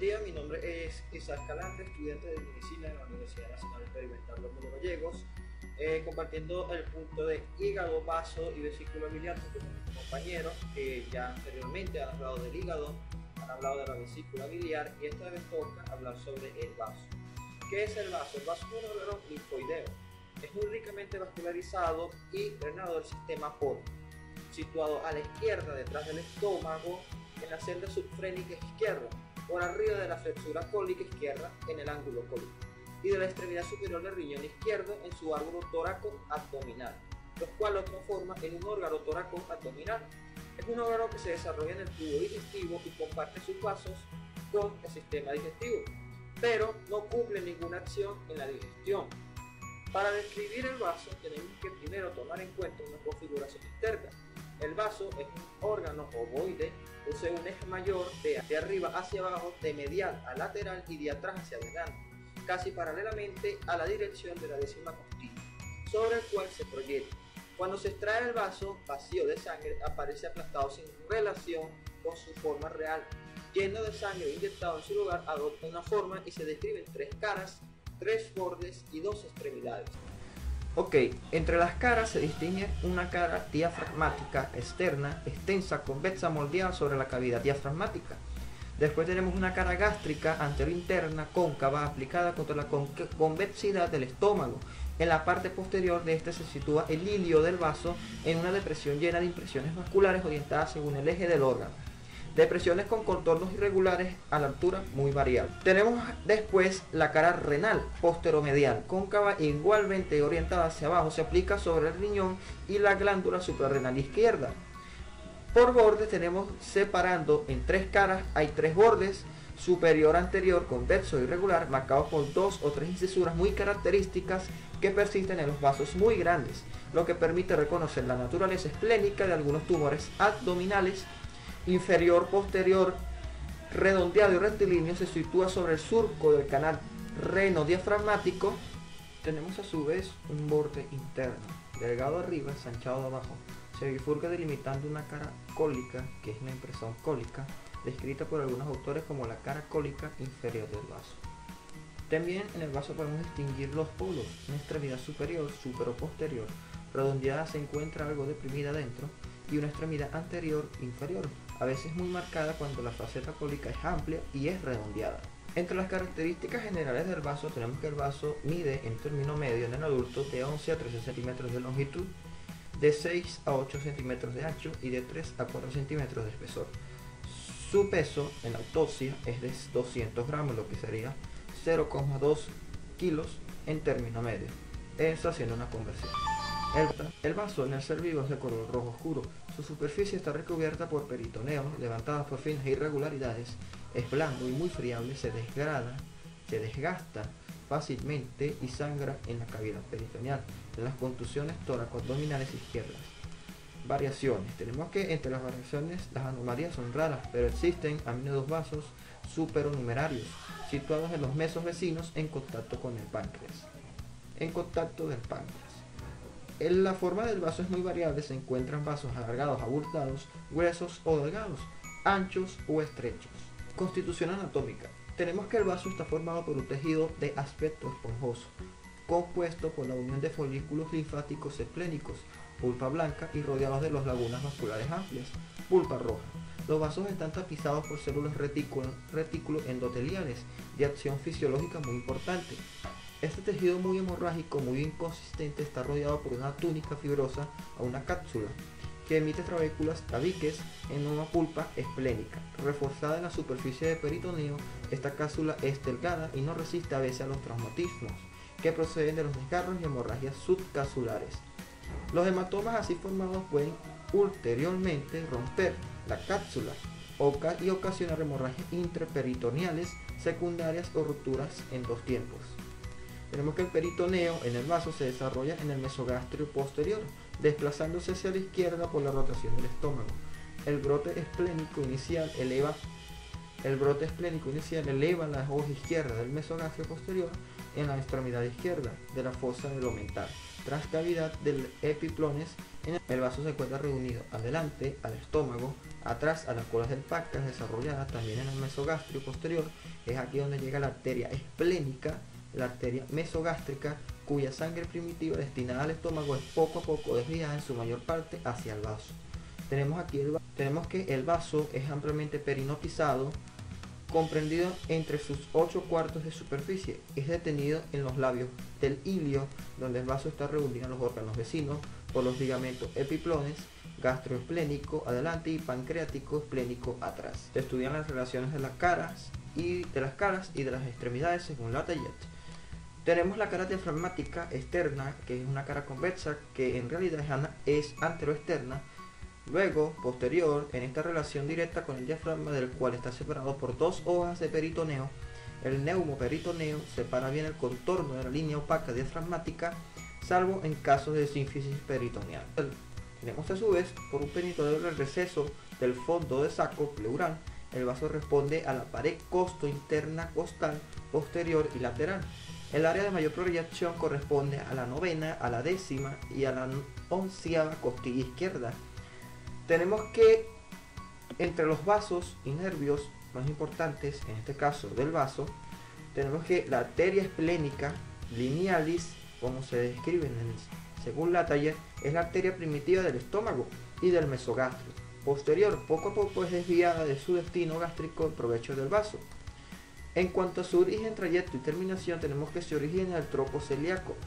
día, mi nombre es Isaac Escalante, estudiante de medicina en la Universidad Nacional Experimental Rómulo Gallegos, compartiendo el punto de hígado, vaso y vesícula biliar con mis compañeros que ya anteriormente han hablado del hígado, han hablado de la vesícula biliar y esta vez toca hablar sobre el vaso. ¿Qué es el vaso? El vaso es un órgano linfoideo, es muy ricamente vascularizado y drenado del sistema porno, situado a la izquierda detrás del estómago en la celda subfrénica izquierda, por arriba de la flexura cólica izquierda en el ángulo cólico y de la extremidad superior del riñón izquierdo en su ángulo tóraco-abdominal, los cuales lo transforma en un órgano tóraco-abdominal. Es un órgano que se desarrolla en el tubo digestivo y comparte sus vasos con el sistema digestivo, pero no cumple ninguna acción en la digestión. Para describir el vaso tenemos que primero tomar en cuenta una configuración externa. El vaso es un órgano ovoide, posee un eje mayor de arriba hacia abajo, de medial a lateral y de atrás hacia adelante, casi paralelamente a la dirección de la décima costilla, sobre el cual se proyecta. Cuando se extrae el vaso vacío de sangre, aparece aplastado sin relación con su forma real. Lleno de sangre inyectado en su lugar, adopta una forma y se describen tres caras, tres bordes y dos extremidades. Ok, entre las caras se distingue una cara diafragmática externa, extensa, convexa, moldeada sobre la cavidad diafragmática. Después tenemos una cara gástrica anterointerna, cóncava, aplicada contra la convexidad del estómago. En la parte posterior de este se sitúa el hilio del vaso en una depresión llena de impresiones vasculares orientadas según el eje del órgano. Depresiones con contornos irregulares a la altura muy variable. Tenemos después la cara renal posteromedial, cóncava e igualmente orientada hacia abajo, se aplica sobre el riñón y la glándula suprarrenal izquierda. Por bordes tenemos, separando en tres caras, hay tres bordes: superior, anterior, convexo e irregular, marcados por dos o tres incisuras muy características que persisten en los vasos muy grandes, lo que permite reconocer la naturaleza esplénica de algunos tumores abdominales. Inferior, posterior, redondeado y rectilíneo, se sitúa sobre el surco del canal renodiafragmático. Tenemos a su vez un borde interno, delgado arriba, ensanchado abajo. Se bifurca delimitando una cara cólica, que es la impresión cólica, descrita por algunos autores como la cara cólica inferior del vaso. También en el vaso podemos distinguir los polos, una extremidad superior, supero posterior, redondeada, se encuentra algo deprimida dentro, y una extremidad anterior inferior, a veces muy marcada cuando la faceta cólica es amplia y es redondeada. Entre las características generales del vaso tenemos que el vaso mide en término medio en el adulto de 11 a 13 centímetros de longitud, de 6 a 8 centímetros de ancho y de 3 a 4 centímetros de espesor. Su peso en la autopsia es de 200 gramos, lo que sería 0,2 kilos en término medio. Esto haciendo una conversión. El vaso en el ser vivo es de color rojo oscuro. Su superficie está recubierta por peritoneos levantadas por finas irregularidades. Es blando y muy friable, se desgasta fácilmente y sangra en la cavidad peritoneal, en las contusiones tóraco-abdominales izquierdas. Variaciones. Tenemos que entre las variaciones las anomalías son raras, pero existen a menudo vasos supernumerarios, situados en los mesos vecinos en contacto con el páncreas. En contacto del páncreas. La forma del vaso es muy variable, se encuentran vasos alargados, abultados, gruesos o delgados, anchos o estrechos. Constitución anatómica. Tenemos que el vaso está formado por un tejido de aspecto esponjoso, compuesto por la unión de folículos linfáticos esplénicos, pulpa blanca y rodeados de las lagunas vasculares amplias, pulpa roja. Los vasos están tapizados por células retículo endoteliales de acción fisiológica muy importante. Este tejido muy hemorrágico, muy inconsistente, está rodeado por una túnica fibrosa o una cápsula que emite trabéculas tabiques en una pulpa esplénica. Reforzada en la superficie de peritoneo, esta cápsula es delgada y no resiste a veces a los traumatismos que proceden de los desgarros y hemorragias subcapsulares. Los hematomas así formados pueden ulteriormente romper la cápsula y ocasionar hemorragias intraperitoneales secundarias o rupturas en dos tiempos. Tenemos que el peritoneo en el vaso se desarrolla en el mesogastrio posterior, desplazándose hacia la izquierda por la rotación del estómago. El brote esplénico inicial eleva la hoja izquierda del mesogastrio posterior en la extremidad izquierda de la fosa del omental. transcavidad del epiplones. El vaso se encuentra reunido adelante al estómago, atrás a las colas del páncreas, desarrollada también en el mesogastrio posterior. Es aquí donde llega la arteria esplénica, la arteria mesogástrica, cuya sangre primitiva destinada al estómago es poco a poco desviada en su mayor parte hacia el vaso. Tenemos que el vaso es ampliamente perinopizado, comprendido entre sus 8 cuartos de superficie. Es detenido en los labios del ilio, donde el vaso está reunido en los órganos vecinos por los ligamentos epiplones, gastroesplénico adelante y pancreático esplénico atrás. Se estudian las relaciones de las caras y de las extremidades según Latallet. Tenemos la cara diafragmática externa, que es una cara convexa, que en realidad es anteroexterna. Luego, posterior, en esta relación directa con el diafragma, del cual está separado por 2 hojas de peritoneo, el neumoperitoneo separa bien el contorno de la línea opaca diafragmática, salvo en casos de sínfisis peritoneal. Tenemos a su vez, por un peritoneo del receso del fondo de saco pleural, el vaso responde a la pared costo-interna costal, posterior y lateral. El área de mayor proyección corresponde a la 9ª, a la 10ª y a la 11ª costilla izquierda. Tenemos que entre los vasos y nervios más importantes, en este caso del vaso, tenemos que la arteria esplénica linealis, como se describe según Latallet, es la arteria primitiva del estómago y del mesogastrio. Posterior, poco a poco es desviada de su destino gástrico en provecho del vaso. En cuanto a su origen, trayecto y terminación, tenemos que se origina el tropo celíaco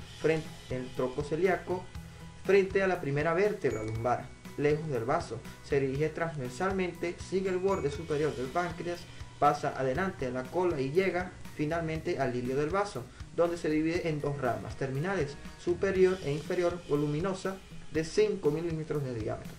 frente a la primera vértebra lumbar, lejos del vaso, se dirige transversalmente, sigue el borde superior del páncreas, pasa adelante a la cola y llega finalmente al ilio del vaso, donde se divide en 2 ramas terminales, superior e inferior, voluminosa, de 5 milímetros de diámetro.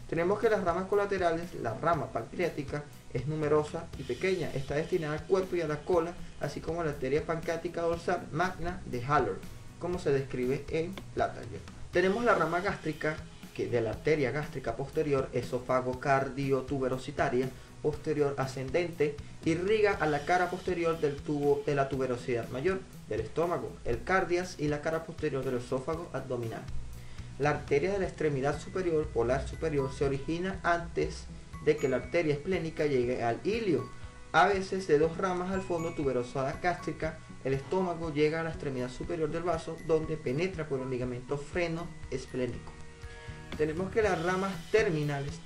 Tenemos que las ramas colaterales, la rama pancreática, es numerosa y pequeña, está destinada al cuerpo y a la cola, así como la arteria pancreática dorsal magna de Haller, como se describe en Latallet. Tenemos la rama gástrica, que de la arteria gástrica posterior, esófago cardiotuberositaria, posterior ascendente, irriga a la cara posterior del tubo de la tuberosidad mayor, del estómago, el cardias y la cara posterior del esófago abdominal. La arteria de la extremidad superior, polar superior, se origina antes de que la arteria esplénica llegue al ilio, a veces de 2 ramas al fondo tuberosa gástrica. El estómago llega a la extremidad superior del vaso, donde penetra por el ligamento freno esplénico. Tenemos que las ramas terminales,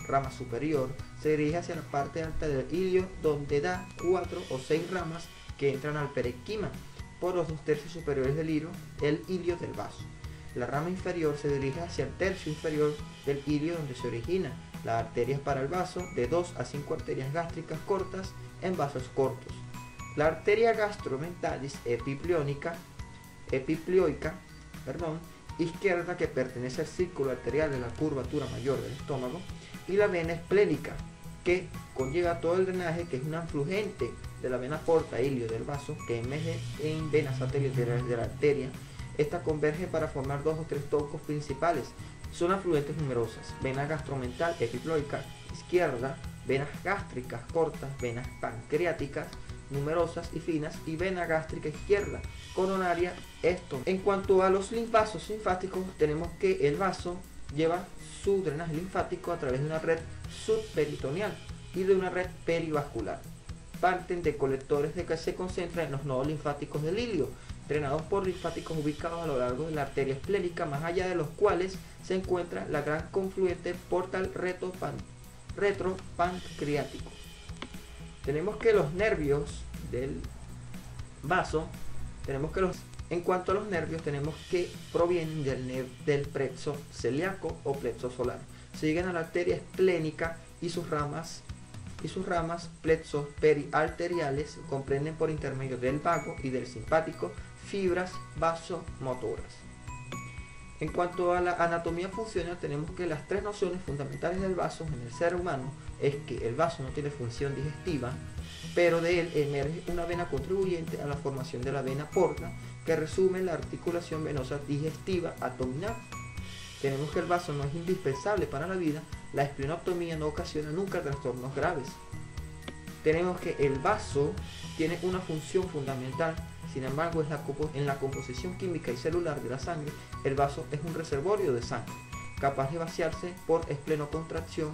rama superior, se dirige hacia la parte alta del ilio, donde da 4 o 6 ramas que entran al perequima por los 2/3 superiores del ilio, el ilio del vaso. La rama inferior se dirige hacia el tercio inferior del ilio, donde se origina las arterias para el vaso, de 2 a 5 arterias gástricas cortas en vasos cortos. La arteria gastromentalis epiplioica, izquierda, que pertenece al círculo arterial de la curvatura mayor del estómago, y la vena esplénica, que conlleva todo el drenaje, que es un afluente de la vena porta ilio del vaso, que emerge en venas satelitales de la arteria. Esta converge para formar 2 o 3 troncos principales. Son afluentes numerosas: vena gastromental epiploica izquierda, venas gástricas cortas, venas pancreáticas numerosas y finas, y vena gástrica izquierda, coronaria, esto. En cuanto a los vasos linfáticos, tenemos que el vaso lleva su drenaje linfático a través de una red subperitoneal y de una red perivascular. Parten de colectores que se concentran en los nodos linfáticos del ilio, drenados por linfáticos ubicados a lo largo de la arteria esplénica, más allá de los cuales se encuentra la gran confluente portal retropancreático. Tenemos que los nervios del vaso, en cuanto a los nervios, tenemos que provienen del plexo celíaco o plexo solar. Siguen a la arteria esplénica y sus ramas plexos periarteriales comprenden por intermedio del vago y del simpático fibras vasomotoras. En cuanto a la anatomía funcional, tenemos que las 3 nociones fundamentales del vaso en el ser humano es que el vaso no tiene función digestiva, pero de él emerge una vena contribuyente a la formación de la vena porta, que resume la articulación venosa digestiva abdominal. Tenemos que el vaso no es indispensable para la vida, la esplenectomía no ocasiona nunca trastornos graves. Tenemos que el vaso tiene una función fundamental, Sin embargo, en la composición química y celular de la sangre, el vaso es un reservorio de sangre, capaz de vaciarse por esplenocontracción.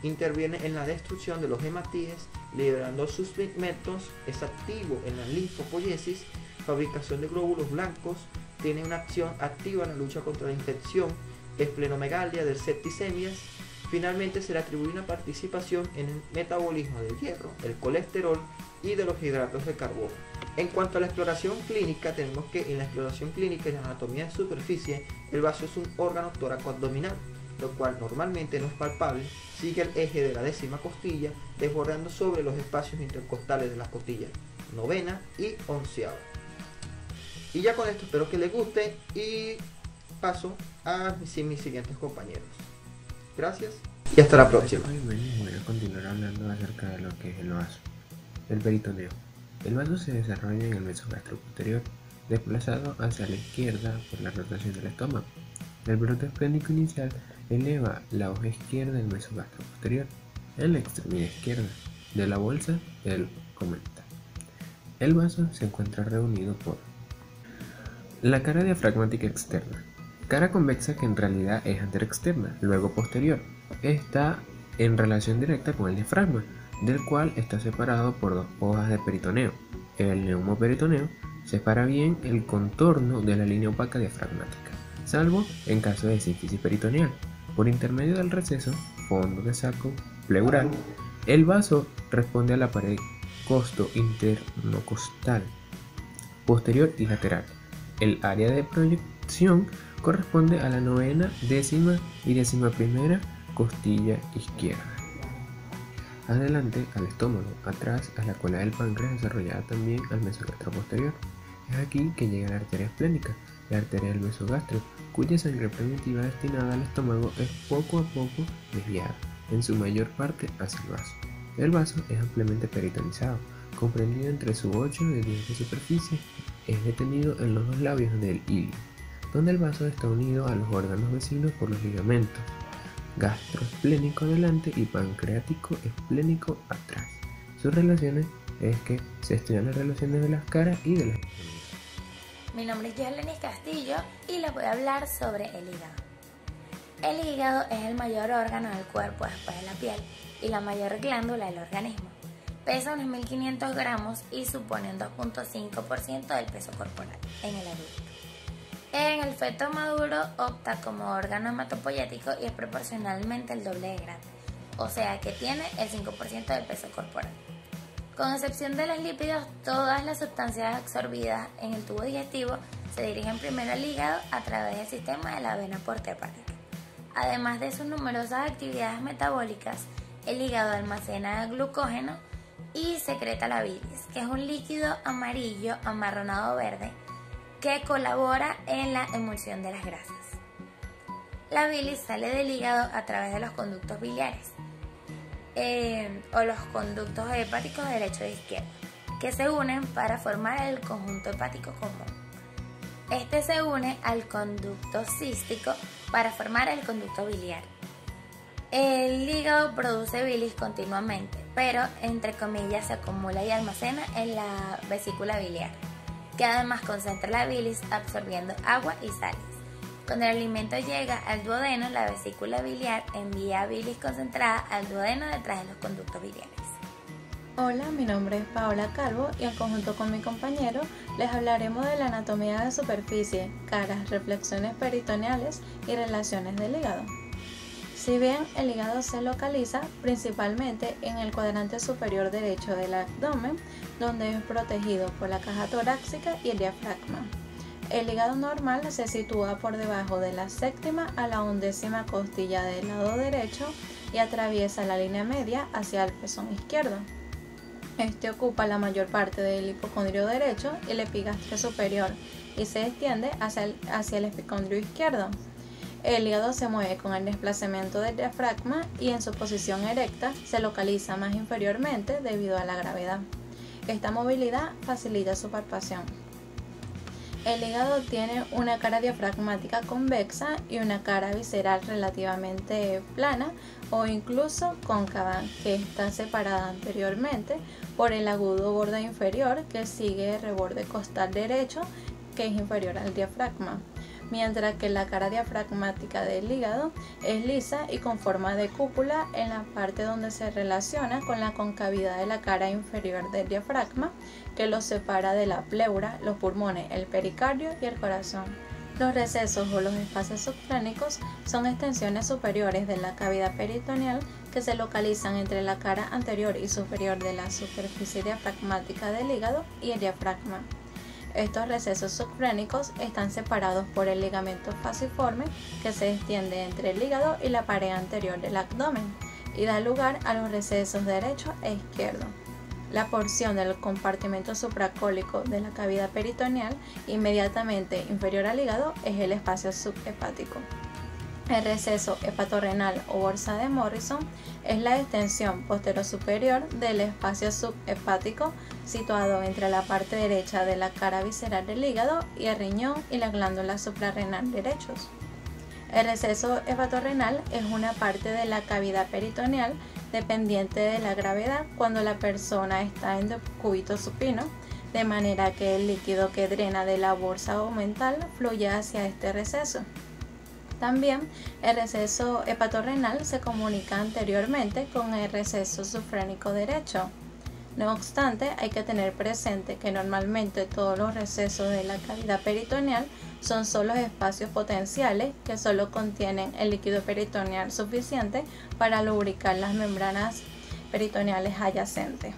Interviene en la destrucción de los hematíes, liberando sus pigmentos, es activo en la linfopoiesis, fabricación de glóbulos blancos, tiene una acción activa en la lucha contra la infección, esplenomegalia del septicemias. Finalmente se le atribuye una participación en el metabolismo del hierro, el colesterol y de los hidratos de carbono. En cuanto a la exploración clínica, tenemos que en la exploración clínica y la anatomía de superficie, el vaso es un órgano toracoabdominal, lo cual normalmente no es palpable, sigue el eje de la 10ª costilla, desbordando sobre los espacios intercostales de las costillas 9ª y 11ª. Y ya con esto espero que les guste y paso a mis siguientes compañeros. Gracias y hasta la próxima. Hoy voy a continuar hablando acerca de lo que es el vaso. El peritoneo. El vaso se desarrolla en el mesogastro posterior, desplazado hacia la izquierda por la rotación del estómago. El brote esplénico inicial eleva la hoja izquierda del mesogastro posterior en la extremidad izquierda de la bolsa del comental. El vaso se encuentra reunido por la cara diafragmática externa, cara convexa que en realidad es anteroexterna, luego posterior. Está en relación directa con el diafragma, del cual está separado por dos hojas de peritoneo. El neumoperitoneo separa bien el contorno de la línea opaca diafragmática, salvo en caso de sífisis peritoneal. Por intermedio del receso, fondo de saco, pleural, el vaso responde a la pared costo-internocostal, posterior y lateral. El área de proyección corresponde a la 9ª, 10ª y 11ª costilla izquierda. Adelante al estómago, atrás a la cola del páncreas desarrollada también al mesogastro posterior. Es aquí que llega la arteria esplénica, la arteria del mesogastro, cuya sangre primitiva destinada al estómago es poco a poco desviada, en su mayor parte hacia el vaso. El vaso es ampliamente peritonizado, comprendido entre su 8 y 10 de superficie, es detenido en los dos labios del ilio, donde el vaso está unido a los órganos vecinos por los ligamentos gastroesplénico adelante y pancreático esplénico atrás. Sus relaciones es que se estudian las relaciones de las caras y de las extremidades. Mi nombre es Yelenis Castillo y les voy a hablar sobre el hígado. El hígado es el mayor órgano del cuerpo después de la piel y la mayor glándula del organismo. Pesa unos 1500 gramos y supone un 2.5% del peso corporal en el adulto. En el feto maduro opta como órgano hematopoyético y es proporcionalmente el doble de grande, o sea que tiene el 5% del peso corporal. Con excepción de los lípidos, todas las sustancias absorbidas en el tubo digestivo se dirigen primero al hígado a través del sistema de la vena porta hepática. Además de sus numerosas actividades metabólicas, el hígado almacena glucógeno y secreta la bilis, que es un líquido amarillo amarronado verde que colabora en la emulsión de las grasas. La bilis sale del hígado a través de los conductos biliares o los conductos hepáticos derecho e izquierdo, que se unen para formar el conjunto hepático común. Este se une al conducto cístico para formar el conducto biliar. El hígado produce bilis continuamente, pero entre comillas se acumula y almacena en la vesícula biliar, que además concentra la bilis absorbiendo agua y sales. Cuando el alimento llega al duodeno, la vesícula biliar envía bilis concentrada al duodeno detrás de los conductos biliares. Hola, mi nombre es Paola Calvo y en conjunto con mi compañero les hablaremos de la anatomía de superficie, caras, reflexiones peritoneales y relaciones del hígado. Si bien el hígado se localiza principalmente en el cuadrante superior derecho del abdomen, donde es protegido por la caja torácica y el diafragma. El hígado normal se sitúa por debajo de la 7ª a la 11ª costilla del lado derecho y atraviesa la línea media hacia el pezón izquierdo. Este ocupa la mayor parte del hipocondrio derecho y el epigastrio superior y se extiende hacia el epicondrio izquierdo. El hígado se mueve con el desplazamiento del diafragma y en su posición erecta se localiza más inferiormente debido a la gravedad. Esta movilidad facilita su palpación. El hígado tiene una cara diafragmática convexa y una cara visceral relativamente plana o incluso cóncava, que está separada anteriormente por el agudo borde inferior que sigue el reborde costal derecho, que es inferior al diafragma, mientras que la cara diafragmática del hígado es lisa y con forma de cúpula en la parte donde se relaciona con la concavidad de la cara inferior del diafragma, que lo separa de la pleura, los pulmones, el pericardio y el corazón. Los recesos o los espacios subclínicos son extensiones superiores de la cavidad peritoneal que se localizan entre la cara anterior y superior de la superficie diafragmática del hígado y el diafragma. Estos recesos subclínicos están separados por el ligamento falciforme que se extiende entre el hígado y la pared anterior del abdomen y da lugar a los recesos derecho e izquierdo. La porción del compartimento supracólico de la cavidad peritoneal inmediatamente inferior al hígado es el espacio subhepático. El receso hepatorrenal o bolsa de Morrison es la extensión posterior-superior del espacio subhepático situado entre la parte derecha de la cara visceral del hígado y el riñón y la glándula suprarrenal derechos. El receso hepatorrenal es una parte de la cavidad peritoneal dependiente de la gravedad cuando la persona está en decúbito supino, de manera que el líquido que drena de la bolsa omental fluye hacia este receso. También el receso hepatorrenal se comunica anteriormente con el receso sufrénico derecho. No obstante, hay que tener presente que normalmente todos los recesos de la cavidad peritoneal son solo espacios potenciales que solo contienen el líquido peritoneal suficiente para lubricar las membranas peritoneales adyacentes.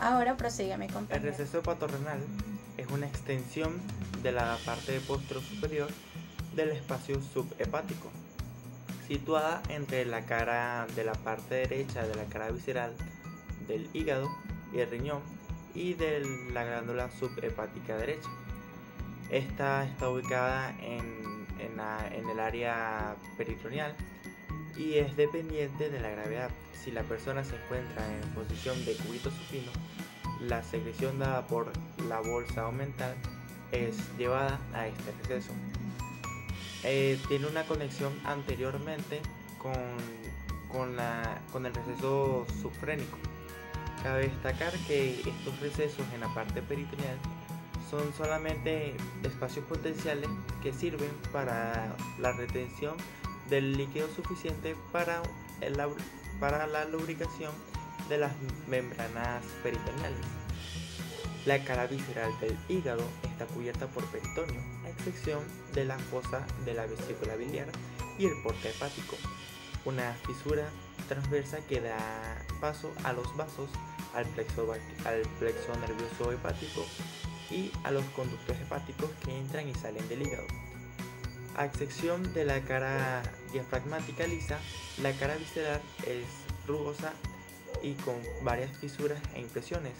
Ahora prosigue mi compañero. El receso hepatorrenal es una extensión de la parte posterior superior del espacio subhepático, situada entre la cara de la parte derecha de la cara visceral del hígado y el riñón y de la glándula subhepática derecha. Esta está ubicada en el área peritoneal y es dependiente de la gravedad. Si la persona se encuentra en posición de cúbito supino, la secreción dada por la bolsa omental es llevada a este receso. Tiene una conexión anteriormente con el receso subfrénico. Cabe destacar que estos recesos en la parte peritoneal son solamente espacios potenciales que sirven para la retención del líquido suficiente para la lubricación de las membranas peritoneales. La cara visceral del hígado está cubierta por peritoneo, a excepción de la fosa de la vesícula biliar y el porte hepático, una fisura transversa que da paso a los vasos, al plexo nervioso hepático y a los conductos hepáticos que entran y salen del hígado. A excepción de la cara diafragmática lisa, la cara visceral es rugosa y con varias fisuras e impresiones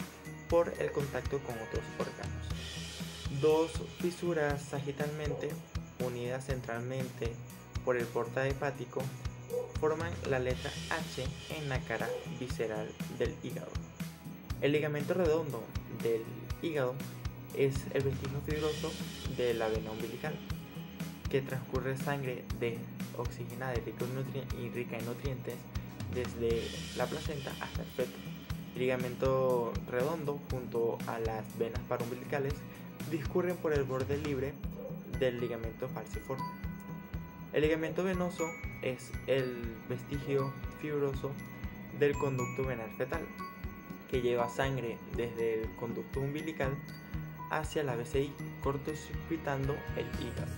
por el contacto con otros órganos. Dos fisuras sagitalmente unidas centralmente por el porta hepático forman la letra H en la cara visceral del hígado. El ligamento redondo del hígado es el vestigio fibroso de la vena umbilical, que transcurre sangre oxigenada y rica en nutrientes desde la placenta hasta el feto. El ligamento redondo junto a las venas paraumbilicales discurren por el borde libre del ligamento falciforme. El ligamento venoso es el vestigio fibroso del conducto venal fetal, que lleva sangre desde el conducto umbilical hacia la VCI, cortocircuitando el hígado.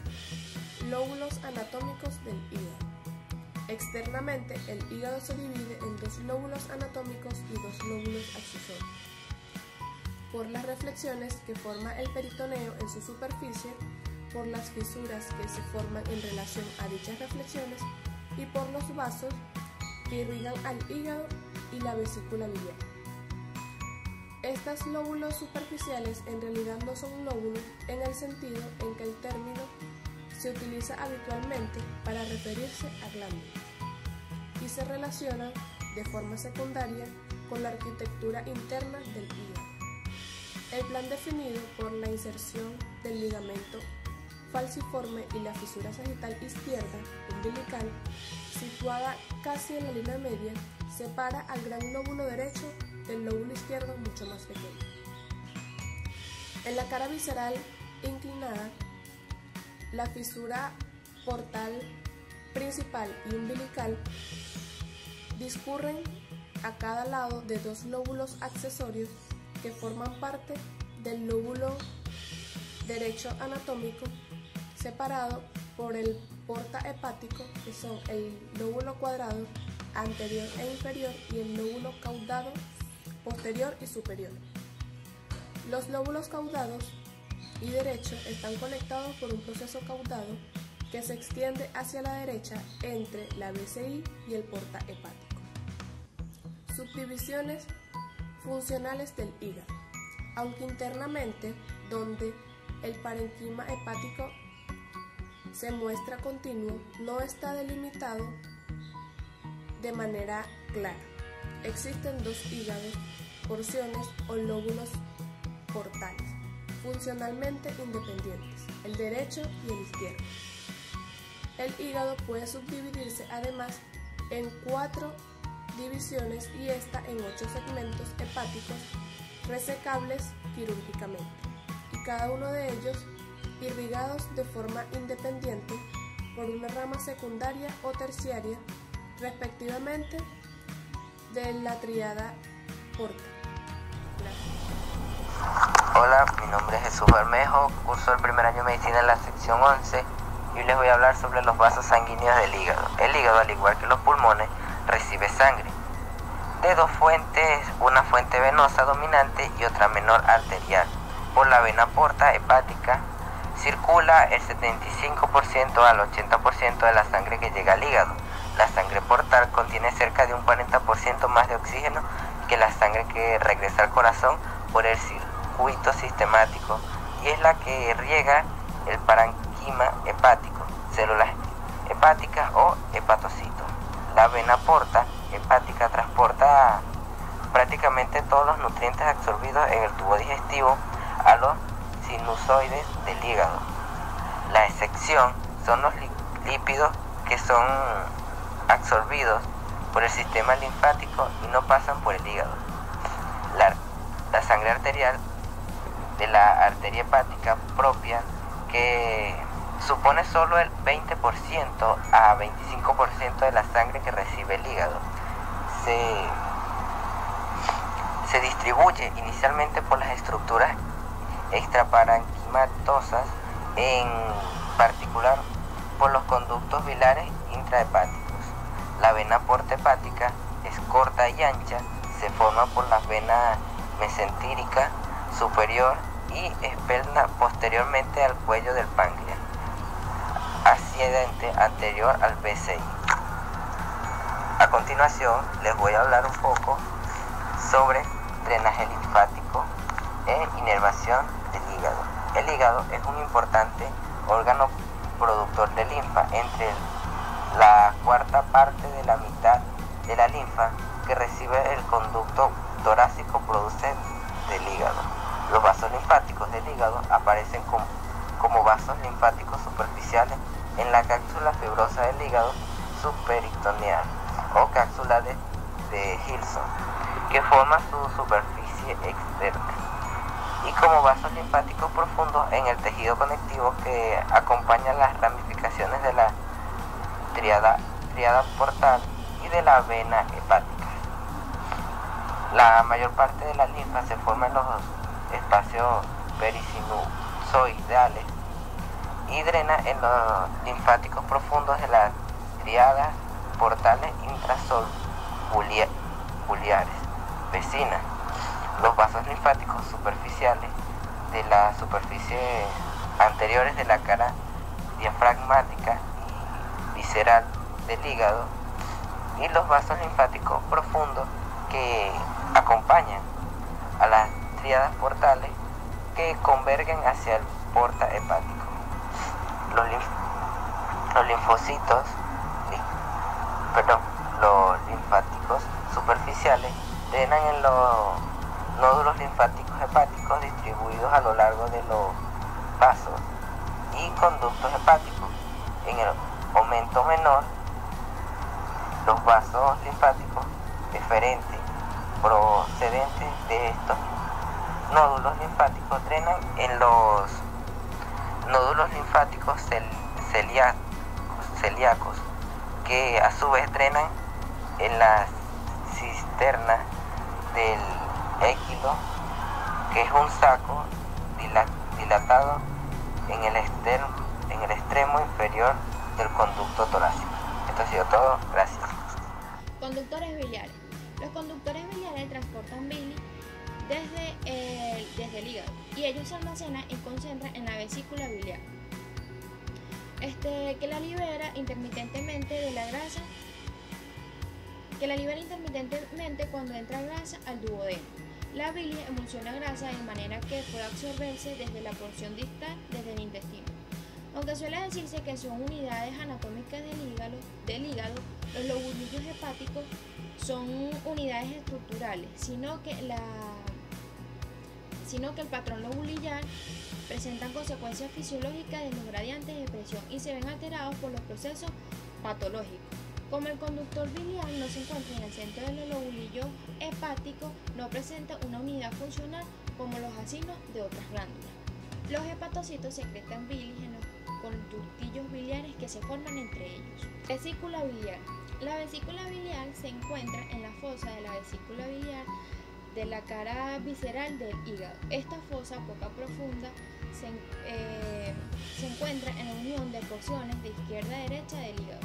Lóbulos anatómicos del hígado. Externamente, el hígado se divide en dos lóbulos anatómicos y dos lóbulos accesorios. Por las reflexiones que forma el peritoneo en su superficie, por las fisuras que se forman en relación a dichas reflexiones y por los vasos que irrigan al hígado y la vesícula biliar. Estos lóbulos superficiales en realidad no son lóbulos en el sentido en que el término se utiliza habitualmente para referirse a glándulas y se relacionan de forma secundaria con la arquitectura interna del hígado. El plan definido por la inserción del ligamento falciforme y la fisura sagital izquierda umbilical, situada casi en la línea media, separa al gran lóbulo derecho del lóbulo izquierdo mucho más pequeño. En la cara visceral inclinada, la fisura portal principal y umbilical discurren a cada lado de dos lóbulos accesorios que forman parte del lóbulo derecho anatómico, separado por el porta hepático, que son el lóbulo cuadrado anterior e inferior y el lóbulo caudado posterior y superior. Los lóbulos caudados y derecho están conectados por un proceso caudado que se extiende hacia la derecha entre la BCI y el porta hepático. Subdivisiones funcionales del hígado. Aunque internamente, donde el parenquima hepático se muestra continuo, no está delimitado de manera clara. Existen dos hígados, porciones o lóbulos portales, funcionalmente independientes, el derecho y el izquierdo. El hígado puede subdividirse además en 4 divisiones y esta en 8 segmentos hepáticos resecables quirúrgicamente, y cada uno de ellos irrigados de forma independiente por una rama secundaria o terciaria, respectivamente, de la tríada porta. Gracias. Hola, mi nombre es Jesús Bermejo, curso el primer año de medicina en la sección 11 y hoy les voy a hablar sobre los vasos sanguíneos del hígado. El hígado, al igual que los pulmones, recibe sangre de dos fuentes, una fuente venosa dominante y otra menor arterial. Por la vena porta hepática circula el 75% al 80% de la sangre que llega al hígado. La sangre portal contiene cerca de un 40% más de oxígeno que la sangre que regresa al corazón por el circuito sistemático y es la que riega el parenquima hepático, células hepáticas o hepatocitos. La vena porta hepática transporta prácticamente todos los nutrientes absorbidos en el tubo digestivo a los sinusoides del hígado. La excepción son los lípidos que son absorbidos por el sistema linfático y no pasan por el hígado. La sangre arterial de la arteria hepática propia, que supone solo el 20% a 25% de la sangre que recibe el hígado, se distribuye inicialmente por las estructuras extraparenquimatosas, en particular por los conductos biliares intrahepáticos. La vena porta hepática es corta y ancha, se forma por las venas mesentírica superior y expelna posteriormente al cuello del páncreas, ascendente anterior al BCI. A continuación les voy a hablar un poco sobre drenaje linfático e inervación del hígado. El hígado es un importante órgano productor de linfa. Entre la cuarta parte de la mitad de la linfa que recibe el conducto torácico produce del hígado. Los vasos linfáticos del hígado aparecen como vasos linfáticos superficiales en la cápsula fibrosa del hígado subperitoneal o cápsula de Hilson, que forma su superficie externa, y como vasos linfáticos profundos en el tejido conectivo que acompaña las ramificaciones de la tríada portal y de la vena hepática. La mayor parte de la linfa se forma en los espacios perisinusoidales y drena en los linfáticos profundos de las tríadas portales intrasoluares vecinas. Los vasos linfáticos superficiales de la superficie anteriores de la cara diafragmática y visceral del hígado, y los vasos linfáticos profundos que acompañan a las tríadas portales que convergen hacia el porta hepático. Los linfáticos superficiales drenan en los nódulos linfáticos hepáticos distribuidos a lo largo de los vasos y conductos hepáticos. En el aumento menor, los vasos linfáticos eferentes procedentes de estos nódulos linfáticos drenan en los nódulos linfáticos celíacos, que a su vez drenan en la cisterna del équilo, que es un saco dilatado en el extremo inferior del conducto torácico. Esto ha sido todo, gracias. Conductores biliares. Los conductores biliares transportan bilis desde el hígado y ellos se almacenan y concentran en la vesícula biliar, que la libera intermitentemente de la grasa, cuando entra grasa al duodeno. La bilis emulsiona grasa de manera que puede absorberse desde la porción distal, desde el intestino. Aunque suele decirse que son unidades anatómicas del hígado, los lobulillos hepáticos son unidades estructurales, sino que el patrón lobulillar presentan consecuencias fisiológicas de los gradientes de presión y se ven alterados por los procesos patológicos. Como el conductor biliar no se encuentra en el centro de los lobulillos hepáticos, no presenta una unidad funcional como los acinos de otras glándulas. Los hepatocitos secretan bilis en los conductillos biliares que se forman entre ellos. Vesícula biliar. La vesícula biliar se encuentra en la fosa de la vesícula biliar de la cara visceral del hígado. Esta fosa poco profunda se encuentra en la unión de porciones de izquierda a derecha del hígado.